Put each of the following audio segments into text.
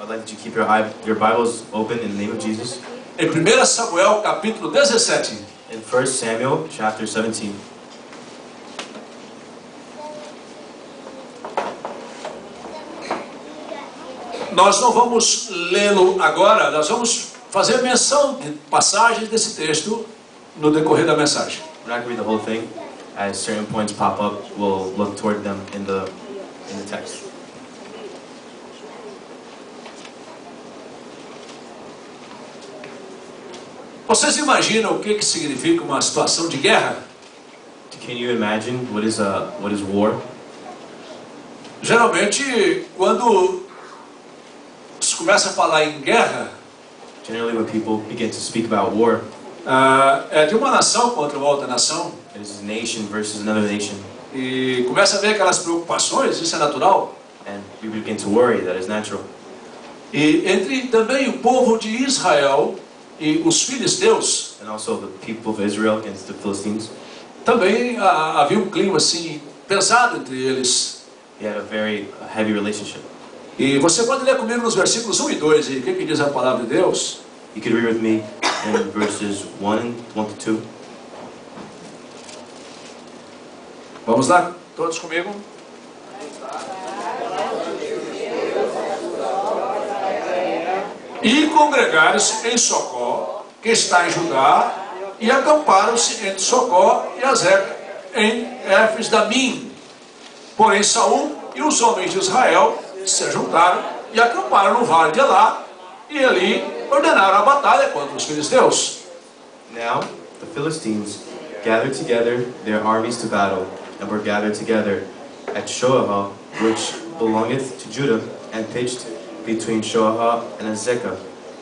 would like that you keep your Bibles open in the name of Jesus. Em 1 Samuel, capítulo 17. In 1 Samuel, chapter 17. Nós não vamos lê-lo agora, nós vamos fazer menção de passagens desse texto no decorrer da mensagem. We're not going to read the whole thing. As certain points pop up, we'll look toward them in the text. Vocês imaginam o que significa uma situação de guerra? Can you imagine what is war? Geralmente, quando se começa a falar em guerra, Generally, when people begin to speak about war, é de uma nação contra uma outra nação. it is nation versus another nation, E começa a ver aquelas preocupações, isso é natural. and we begin to worry. That is natural. E entre também o povo de Israel e os filisteus, And also the people of Israel against the Philistines. também havia um clima assim pesado entre eles. He had a very heavy relationship. E você pode ler comigo nos versículos 1 e 2, e o que diz a palavra de Deus? You could read with me in verses 1 to 2. Vamos lá, todos comigo? E congregaram-se em Socó, que está em Judá, e acamparam-se entre Socó e Azeca, em Éfes-Damim. Porém Saul e os homens de Israel se juntaram e acamparam no vale de Elá, e ali ordenaram a batalha contra os filisteus. Now the Philistines gathered together their armies to battle, and were gathered together at Shoah, which belongeth to Judah, and pitched between Shoah and Azekah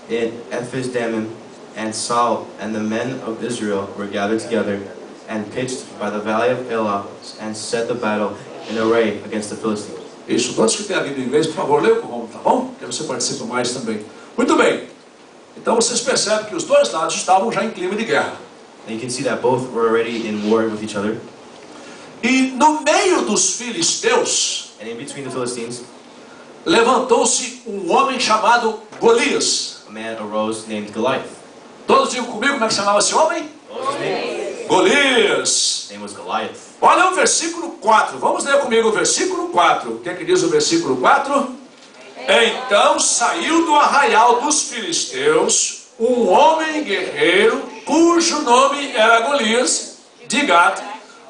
in Ephes-Dammim. And Saul and the men of Israel were gathered together, and pitched by the valley of Elah, and set the battle in array against the Philistines. Isso, todos que têm a Bíblia em inglês, por favor, leiam com o Romulo, tá bom? Que você participa mais também. Muito bem. Então vocês percebem que os dois lados estavam já em clima de guerra. And you can see that both were already in war with each other. E no meio dos filisteus, And in between the Philistines, levantou-se um homem chamado Golias. a man arose named Goliath. Todos digam comigo como é que chamava esse homem? What was his name? Golias. His name was Goliath. Olha o versículo 4. Vamos ler comigo o versículo 4. O que é que diz o versículo 4? Então saiu do arraial dos filisteus um homem guerreiro, cujo nome era Golias, de Gate,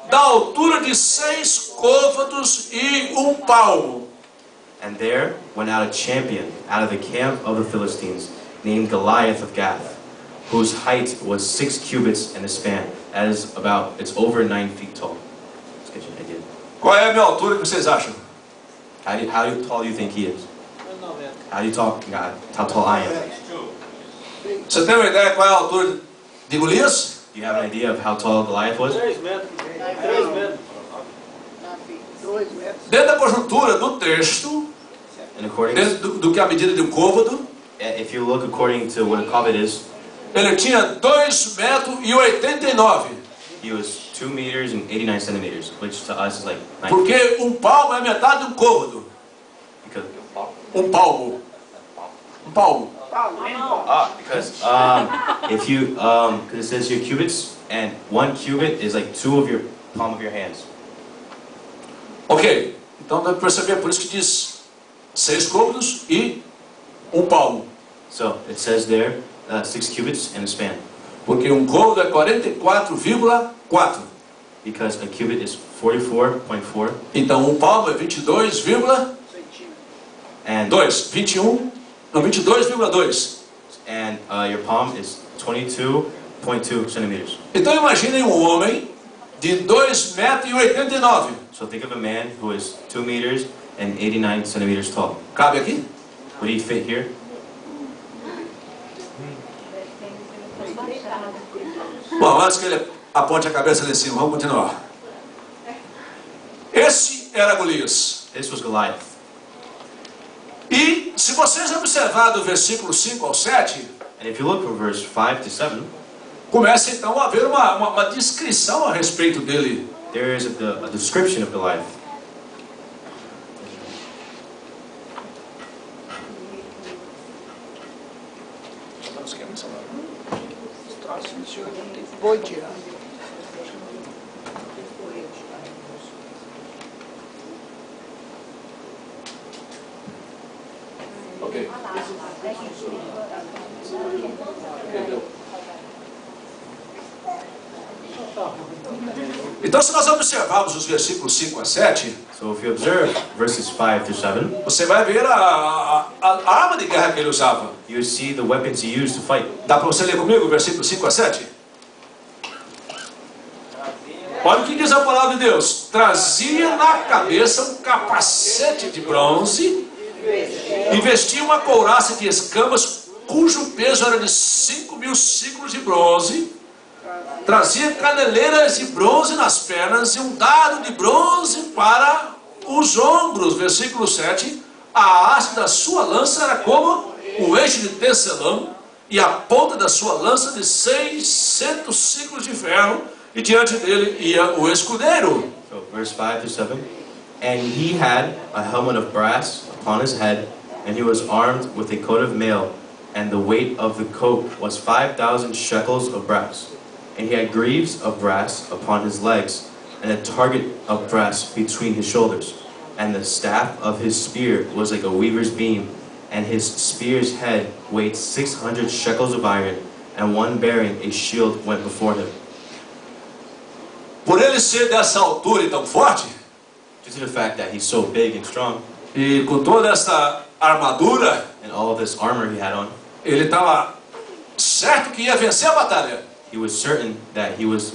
da altura de 6 côvados e 1 palmo. And there went out a champion out of the camp of the Philistines, named Goliath of Gath, whose height was 6 cubits and a span. That is it's over 9 feet tall. Let's get you an idea. Qual é a minha altura que vocês acham? How tall do you think he is? How tall I am? Você tem uma ideia qual é a altura de Golias? Do you have an idea of how tall Goliath was? 3 metros. 3 metros. Dentro da conjuntura do texto, And according dentro do que é a medida de um côvado, if you look according to what a cubit is, ele tinha 2,89 metros. he was 2 meters and 89 centimeters, which to us is like 9 feet. Porque um palmo é metade de um côvado. Because, Um palmo. Um palmo. because if you because it says here cubits, and 1 cubit is like 2 of your palm of your hands. Ok. Então dá para perceber, por isso que diz 6 côvados e 1 palmo. So it says there 6 cubits and a span, Porque um côvado é 44,4. because a cubit is 44.4 Então um palmo é 22,2. and 22,2. and your palm is 22.2 centimeters. Então imaginem um homem de 2,89 metros. So think of a man who is 2 meters and 89 centimeters tall. Cabe aqui? Would he fit here? Bom, antes que ele aponte a cabeça lá em cima, vamos continuar. Esse era Golias. This was Goliath. E se vocês observarem do versículo 5 ao 7, And if you look from verse 5 to 7, começa então a haver uma descrição a respeito dele. there is a description of Goliath. Boitia. Ok. Então, se nós observarmos os versículos 5 a 7, So if you observe verses 5 through 7, você vai ver a arma de guerra que ele usava. you see the weapons he used to fight. Dá para você ler comigo o versículo 5 a 7? Olha o que diz a palavra de Deus. Trazia na cabeça um capacete de bronze e vestia uma couraça de escamas cujo peso era de 5.000 ciclos de bronze. Trazia caneleiras de bronze nas pernas e um dardo de bronze para os ombros. Versículo 7. A haste da sua lança era como um eixo de tecelão e a ponta da sua lança de 600 ciclos de ferro. E diante dele ia o escudeiro. So verse 5 through 7. And he had a helmet of brass upon his head, and he was armed with a coat of mail, and the weight of the coat was 5,000 shekels of brass. And he had greaves of brass upon his legs, and a target of brass between his shoulders. And the staff of his spear was like a weaver's beam, and his spear's head weighed 600 shekels of iron, and one bearing a shield went before him. Por ele ser dessa altura e tão forte, Due to the fact that he's so big and strong, e com toda essa armadura, and all of this armor he had on, ele estava certo que ia vencer a batalha. he was certain that he was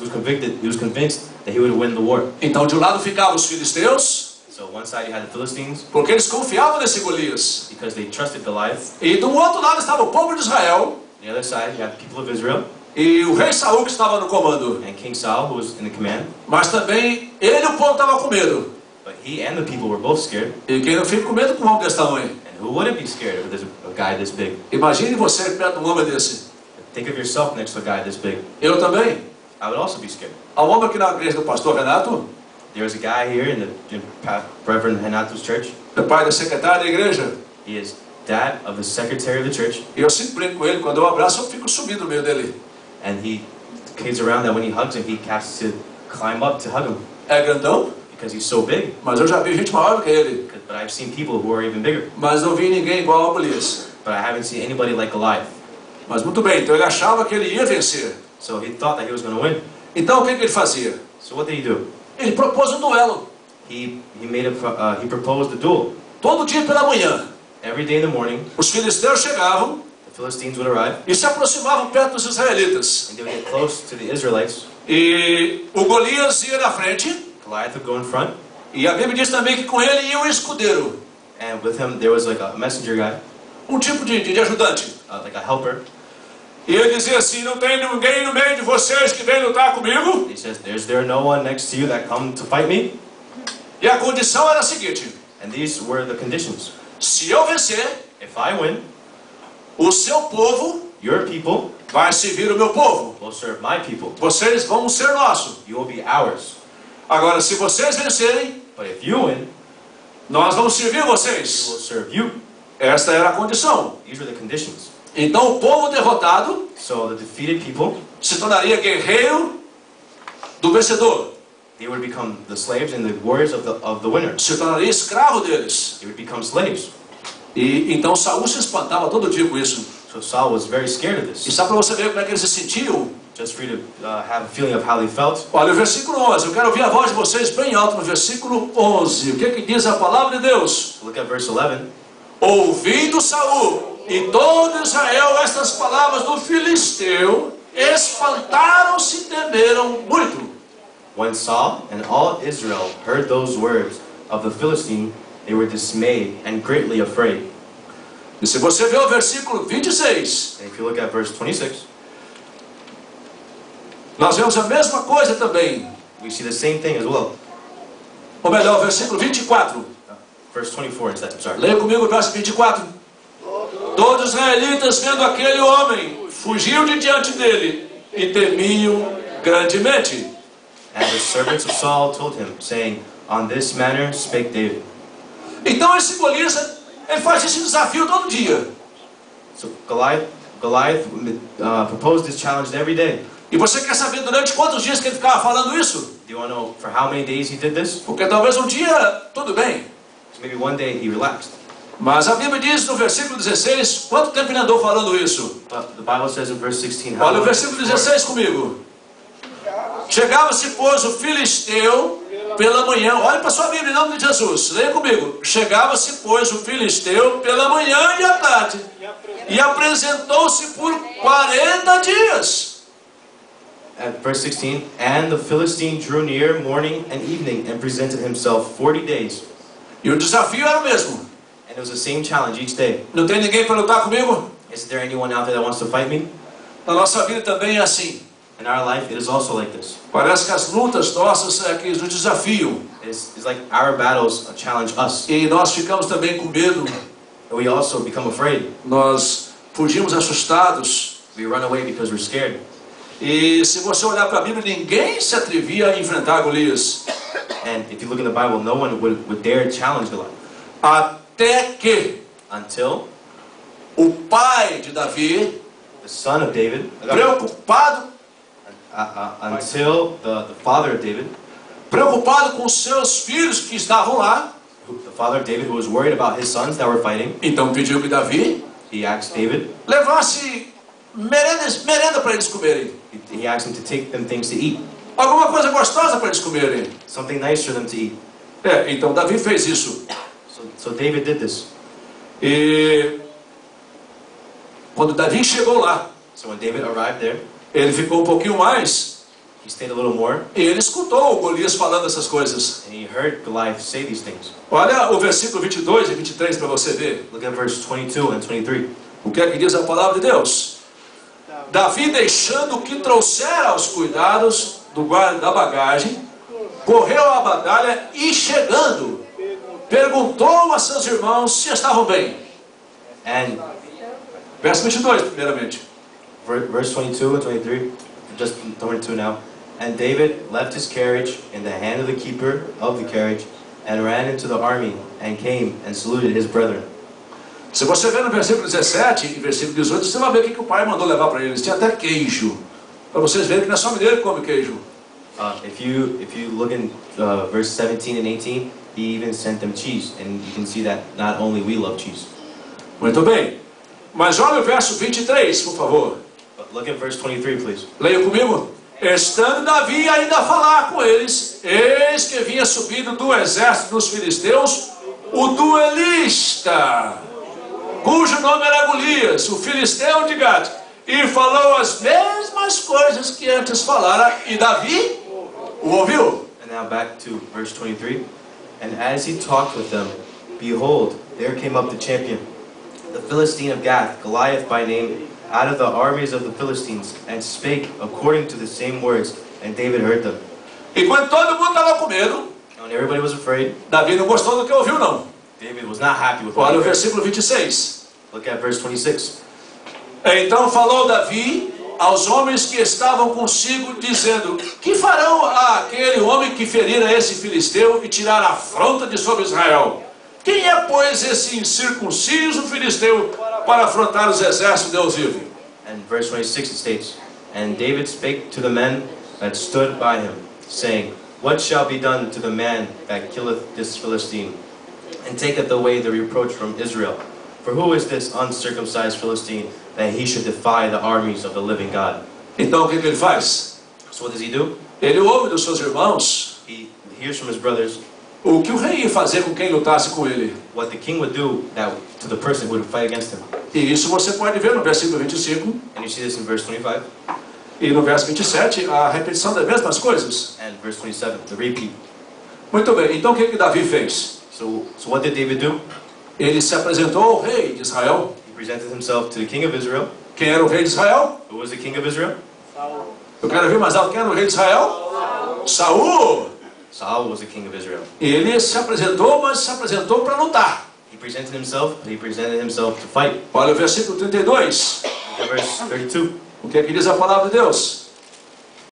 convinced that he would win the war. Então de um lado ficavam os filisteus, So one side you had the Philistines, porque eles confiavam nesse Golias. because they trusted Goliath. E do outro lado estava o povo de Israel, On the other side you had the people of Israel, e o rei Saul que estava no comando. and King Saul, who was in the command. Mas também ele e o povo estavam com medo. But he and the people were both scared. E quem não fica com medo com um homem desse tamanho? And who wouldn't be scared if there's a guy this big? Imagine você perto de um homem desse. Think of yourself next to a guy this big. Eu também. I would also be scared. Há um homem aqui na igreja do pastor Renato, There was a guy here in Reverend Renato's church. é pai da secretária da igreja. He is dad of the secretary of the church. E eu sempre brinco com ele, quando eu abraço, eu fico subindo no meio dele. And he's around that when he hugs him, he has to climb up to hug him. É grandão, Because he's so big. mas eu já vi gente maior do que ele. But I've seen people who are even bigger. Mas não vi ninguém igual ao Golias. But I haven't seen anybody like Goliath. Mas muito bem, então ele achava que ele ia vencer. So he thought that he was going to win. Então o que ele fazia? So what did he do? Ele propôs um duelo. He proposed a duel. Todo dia pela manhã, Every day in the morning, os filisteus chegavam the Philistines would arrive, e se aproximavam perto dos israelitas. and they would get close to the Israelites. E o Golias ia na frente, Goliath would go in front, e a Bíblia diz também que com ele ia o escudeiro, and with him there was like a messenger guy, um tipo de ajudante. like a helper. E ele dizia assim: não tem ninguém no meio de vocês que vem lutar comigo? He says, "Is there no one next to you that come to fight me?" E a condição era a seguinte: And these were the conditions. se eu vencer, If I win, o seu povo your people vai servir o meu povo. will serve my people. Vocês vão ser nosso. You will be ours. Agora, se vocês vencerem, But if you win, nós vamos servir we will vocês. serve you. Esta era a condição. These were the conditions. Então o povo derrotado So the defeated people, se tornaria guerreiro do vencedor. they would become the slaves and the warriors of the winner. Se tornaria escravo deles. They would become slaves. E então Saul se espantava todo dia com isso. So Saul was very scared of E this. só para você ver como é que eles se sentiam. Just for you to have a feeling of how they felt. Olha o versículo 11. Eu quero ouvir a voz de vocês bem alto no versículo 11. O que que diz a palavra de Deus? Look at verse 11. Ouvindo Saul e todo Israel estas palavras do filisteu, espantaram-se e temeram muito. When Saul and all Israel heard those words of the Philistine, they were dismayed and greatly afraid. E se você ver o versículo 26, And if you look at verse 26, nós vemos a mesma coisa também. we see the same thing as well. Ou melhor, o versículo 24. Verse 24 instead, I'm sorry. Leia comigo o verso 24. Todos os israelitas, vendo aquele homem, fugiam de diante dele e temiam grandemente. And the servants of Saul told him, saying, "On this manner spake David." Então esse Golias, ele faz esse desafio todo dia. So Goliath proposed this challenge every day. E você quer saber durante quantos dias que ele ficava falando isso? Do you want to know for how many days he did this? Porque talvez um dia, tudo bem. So maybe one day he relaxed. Mas a Bíblia diz no versículo 16, quanto tempo ele andou falando isso? But the Bible says in verse 16, how Olha o long versículo 16 comigo. Chegava-se, pois, o filisteu pela manhã. Olha para sua Bíblia em nome de Jesus. Leia comigo. Chegava-se, pois, o filisteu pela manhã e à tarde. E apresentou-se por 40 dias. At verse 16, and the Philistine drew near morning and evening and presented himself 40 days. E o desafio era o mesmo. And it was the same challenge each day. Não tem ninguém para lutar comigo? Is there anyone out there that wants to fight me? Na nossa vida também é assim. In our life, it is also like this. Parece que as lutas nossas é que nos desafiam. It's like our battles challenge us. E nós ficamos também com medo. And we also become afraid. Nós fugimos assustados. We run away because we're scared. E se você olhar para a Bíblia, ninguém se atrevia a enfrentar Golias. And if you look in the Bible, no one would dare challenge Goliath. Até que Until o pai de Davi, the son of David, preocupado until the father of David, com seus filhos que estavam lá, the father of David who was worried about his sons that were fighting, então pediu que Davi he asked David, levasse merenda para eles comerem. he asked him to take them things to eat, Alguma coisa gostosa para eles comerem. something nice for them to eat. Então Davi fez isso. So David did this. E quando Davi chegou lá, So when David arrived there, ele ficou um pouquinho mais he stayed a little more, e ele escutou o Golias falando essas coisas. and he heard Goliath say these things. Olha o versículo 22 e 23 para você ver. Look at verse 22 and 23. O que é que diz a palavra de Deus? Davi, deixando que trouxera os cuidados do guarda da bagagem, correu à batalha e chegando, perguntou a seus irmãos se estavam bem. And Verso 22, primeiramente. verse 22 and 23, just 22 now. And David left his carriage in the hand of the keeper of the carriage, and ran into the army, and came and saluted his brethren. Se você ver no versículo 17 e versículo 18, você vai ver o que o pai mandou levar para eles. Tinha até queijo. Para vocês verem que não é só mineiro que come queijo. If you look in verse 17 and 18, he even sent them cheese, and you can see that not only we love cheese. Muito bem. Mas olha o verso 23, por favor. But look at verse 23, please. Leia comigo. Estando Davi ainda a falar com eles, eis que vinha subindo do exército dos filisteus o duelista, cujo nome era Golias, o filisteu de Gade, e falou as mesmas coisas que antes falara, e Davi o ouviu. And now back to verse 23. And as he talked with them, behold, there came up the champion, the Philistine of Gath, Goliath by name, out of the armies of the Philistines, and spake according to the same words, and David heard them. E quando todo mundo estava com medo, And when everybody was afraid, Davi não gostou do que ouviu, não. David was not happy with what Olha he o heard. versículo 26. Look at verse 26. Então falou Davi aos homens que estavam consigo, dizendo: que farão àquele homem que ferira esse filisteu e tirar a afronta de sobre Israel? Quem é, pois, esse incircunciso filisteu para afrontar os exércitos de Deus vivo? And verse 26 it states, And David spake to the men that stood by him, saying, What shall be done to the man that killeth this Philistine, and taketh away the reproach from Israel? For who is this uncircumcised Philistine, that he should defy the armies of the living God? Então o que ele faz? So what does he do? Ele ouve dos seus irmãos He hears from his brothers o que o rei ia fazer com quem lutasse com ele. what the king would do to the person who would fight against him. E isso você pode ver no versículo 25 And you see this in verse 25 e no verso 27, a repetição das mesmas coisas. and verse 27, the repeat. Muito bem, então o que Davi fez? So what did David do? Ele se apresentou ao rei de Israel. He presented himself to the king of Israel. Quem era o rei de Israel? Who was the king of Israel? Eu quero ver mais alto. Quem era o rei de Israel? Saul. Saul was the king of Israel. Ele se apresentou, mas se apresentou para lutar. He presented himself to fight. Olha o versículo 32. Look at verse 32. O que é que diz a palavra de Deus?